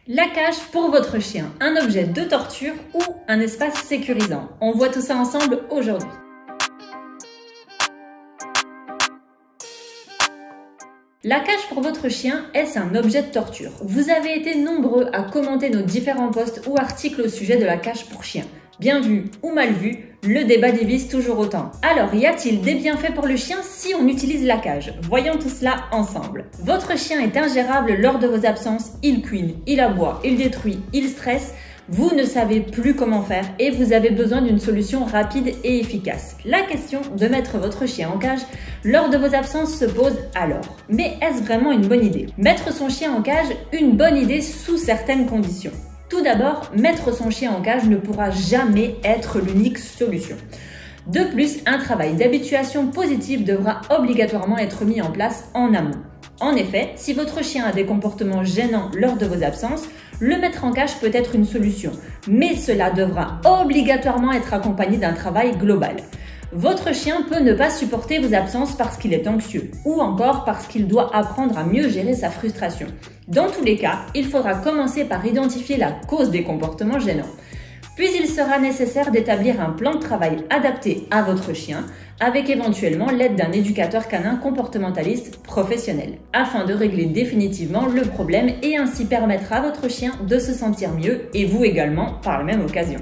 La cage pour votre chien, un objet de torture ou un espace sécurisant? On voit tout ça ensemble aujourd'hui. La cage pour votre chien, est-ce un objet de torture? Vous avez été nombreux à commenter nos différents posts ou articles au sujet de la cage pour chien. Bien vu ou mal vu, le débat divise toujours autant. Alors, y a-t-il des bienfaits pour le chien si on utilise la cage? Voyons tout cela ensemble. Votre chien est ingérable lors de vos absences, il couine, il aboie, il détruit, il stresse. Vous ne savez plus comment faire et vous avez besoin d'une solution rapide et efficace. La question de mettre votre chien en cage lors de vos absences se pose alors. Mais est-ce vraiment une bonne idée? Mettre son chien en cage, une bonne idée sous certaines conditions. Tout d'abord, mettre son chien en cage ne pourra jamais être l'unique solution. De plus, un travail d'habituation positive devra obligatoirement être mis en place en amont. En effet, si votre chien a des comportements gênants lors de vos absences, le mettre en cage peut être une solution, mais cela devra obligatoirement être accompagné d'un travail global. Votre chien peut ne pas supporter vos absences parce qu'il est anxieux ou encore parce qu'il doit apprendre à mieux gérer sa frustration. Dans tous les cas, il faudra commencer par identifier la cause des comportements gênants. Puis il sera nécessaire d'établir un plan de travail adapté à votre chien avec éventuellement l'aide d'un éducateur canin comportementaliste professionnel afin de régler définitivement le problème et ainsi permettre à votre chien de se sentir mieux et vous également par la même occasion.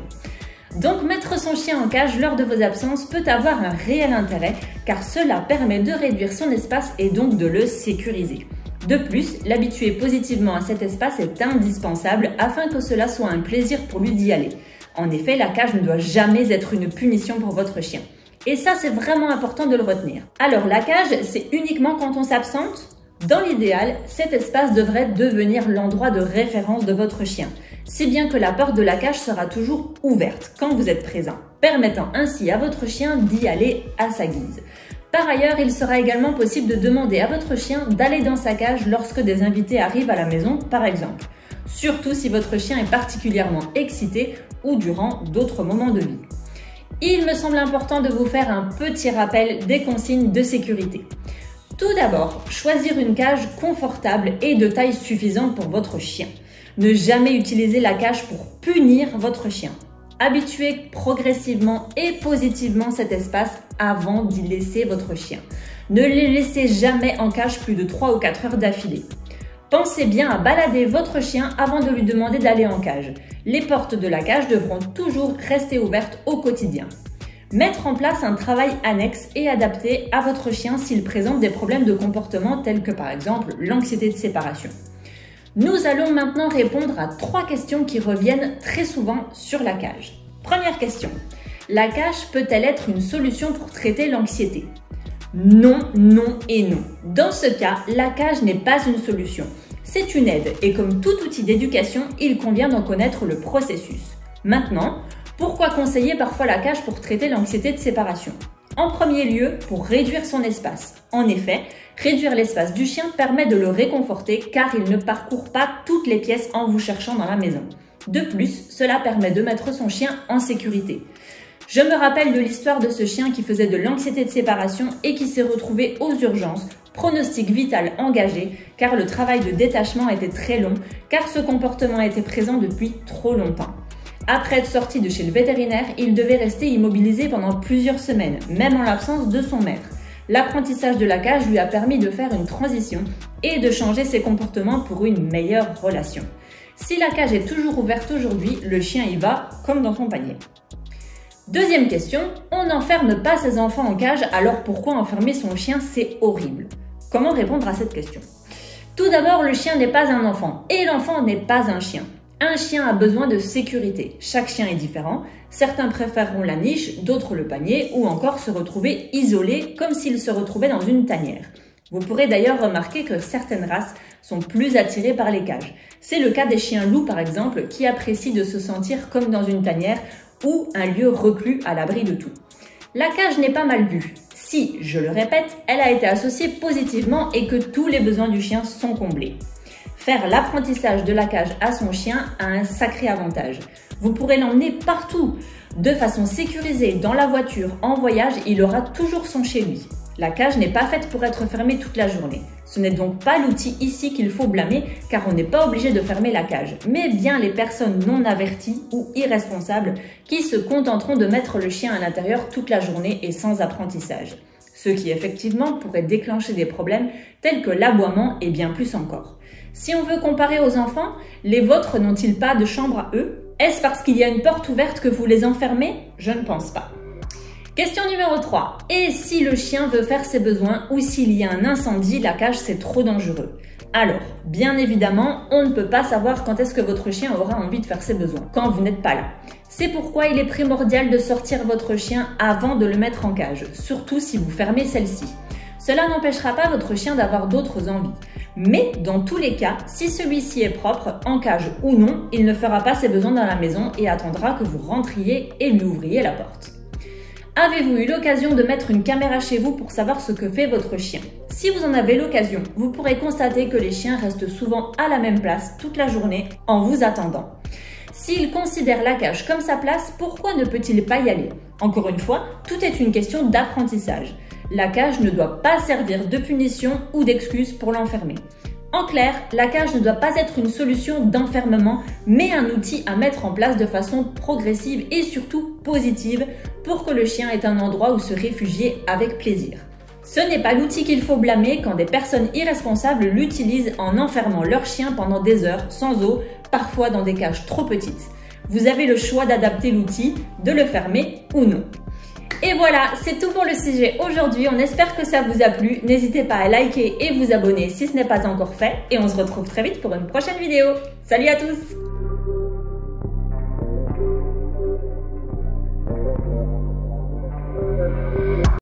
Donc mettre son chien en cage lors de vos absences peut avoir un réel intérêt car cela permet de réduire son espace et donc de le sécuriser. De plus, l'habituer positivement à cet espace est indispensable afin que cela soit un plaisir pour lui d'y aller. En effet, la cage ne doit jamais être une punition pour votre chien. Et ça, c'est vraiment important de le retenir. Alors, la cage, c'est uniquement quand on s'absente? Dans l'idéal, cet espace devrait devenir l'endroit de référence de votre chien, si bien que la porte de la cage sera toujours ouverte quand vous êtes présent, permettant ainsi à votre chien d'y aller à sa guise. Par ailleurs, il sera également possible de demander à votre chien d'aller dans sa cage lorsque des invités arrivent à la maison, par exemple. Surtout si votre chien est particulièrement excité ou durant d'autres moments de vie. Il me semble important de vous faire un petit rappel des consignes de sécurité. Tout d'abord, choisir une cage confortable et de taille suffisante pour votre chien. Ne jamais utiliser la cage pour punir votre chien. Habituez progressivement et positivement cet espace avant d'y laisser votre chien. Ne les laissez jamais en cage plus de 3 ou 4 heures d'affilée. Pensez bien à balader votre chien avant de lui demander d'aller en cage. Les portes de la cage devront toujours rester ouvertes au quotidien. Mettre en place un travail annexe et adapté à votre chien s'il présente des problèmes de comportement tels que par exemple l'anxiété de séparation. Nous allons maintenant répondre à 3 questions qui reviennent très souvent sur la cage. Première question. La cage peut-elle être une solution pour traiter l'anxiété? Non, non et non. Dans ce cas, la cage n'est pas une solution. C'est une aide et comme tout outil d'éducation, il convient d'en connaître le processus. Maintenant, pourquoi conseiller parfois la cage pour traiter l'anxiété de séparation? En premier lieu, pour réduire son espace. En effet, réduire l'espace du chien permet de le réconforter car il ne parcourt pas toutes les pièces en vous cherchant dans la maison. De plus, cela permet de mettre son chien en sécurité. Je me rappelle de l'histoire de ce chien qui faisait de l'anxiété de séparation et qui s'est retrouvé aux urgences, pronostic vital engagé, car le travail de détachement était très long, car ce comportement était présent depuis trop longtemps. Après être sorti de chez le vétérinaire, il devait rester immobilisé pendant plusieurs semaines, même en l'absence de son maître. L'apprentissage de la cage lui a permis de faire une transition et de changer ses comportements pour une meilleure relation. Si la cage est toujours ouverte aujourd'hui, le chien y va comme dans son panier. Deuxième question, on n'enferme pas ses enfants en cage, alors pourquoi enfermer son chien? C'est horrible. Comment répondre à cette question? Tout d'abord, le chien n'est pas un enfant et l'enfant n'est pas un chien. Un chien a besoin de sécurité. Chaque chien est différent. Certains préféreront la niche, d'autres le panier ou encore se retrouver isolés comme s'ils se retrouvaient dans une tanière. Vous pourrez d'ailleurs remarquer que certaines races sont plus attirées par les cages. C'est le cas des chiens loups par exemple qui apprécient de se sentir comme dans une tanière ou un lieu reclus à l'abri de tout. La cage n'est pas mal vue. Si, je le répète, elle a été associée positivement et que tous les besoins du chien sont comblés. Faire l'apprentissage de la cage à son chien a un sacré avantage. Vous pourrez l'emmener partout. De façon sécurisée, dans la voiture, en voyage, il aura toujours son chez lui. La cage n'est pas faite pour être fermée toute la journée. Ce n'est donc pas l'outil ici qu'il faut blâmer car on n'est pas obligé de fermer la cage, mais bien les personnes non averties ou irresponsables qui se contenteront de mettre le chien à l'intérieur toute la journée et sans apprentissage. Ce qui effectivement pourrait déclencher des problèmes tels que l'aboiement et bien plus encore. Si on veut comparer aux enfants, les vôtres n'ont-ils pas de chambre à eux? Est-ce parce qu'il y a une porte ouverte que vous les enfermez? Je ne pense pas. Question numéro 3. Et si le chien veut faire ses besoins ou s'il y a un incendie, la cage c'est trop dangereux? Alors, bien évidemment, on ne peut pas savoir quand est-ce que votre chien aura envie de faire ses besoins, quand vous n'êtes pas là. C'est pourquoi il est primordial de sortir votre chien avant de le mettre en cage, surtout si vous fermez celle-ci. Cela n'empêchera pas votre chien d'avoir d'autres envies. Mais dans tous les cas, si celui-ci est propre, en cage ou non, il ne fera pas ses besoins dans la maison et attendra que vous rentriez et lui ouvriez la porte. Avez-vous eu l'occasion de mettre une caméra chez vous pour savoir ce que fait votre chien? Si vous en avez l'occasion, vous pourrez constater que les chiens restent souvent à la même place toute la journée en vous attendant. S'il considère la cage comme sa place, pourquoi ne peut-il pas y aller? Encore une fois, tout est une question d'apprentissage. La cage ne doit pas servir de punition ou d'excuse pour l'enfermer. En clair, la cage ne doit pas être une solution d'enfermement, mais un outil à mettre en place de façon progressive et surtout positive pour que le chien ait un endroit où se réfugier avec plaisir. Ce n'est pas l'outil qu'il faut blâmer quand des personnes irresponsables l'utilisent en enfermant leur chien pendant des heures sans eau, parfois dans des cages trop petites. Vous avez le choix d'adapter l'outil, de le fermer ou non. Et voilà, c'est tout pour le sujet aujourd'hui. On espère que ça vous a plu. N'hésitez pas à liker et vous abonner si ce n'est pas encore fait. Et on se retrouve très vite pour une prochaine vidéo. Salut à tous!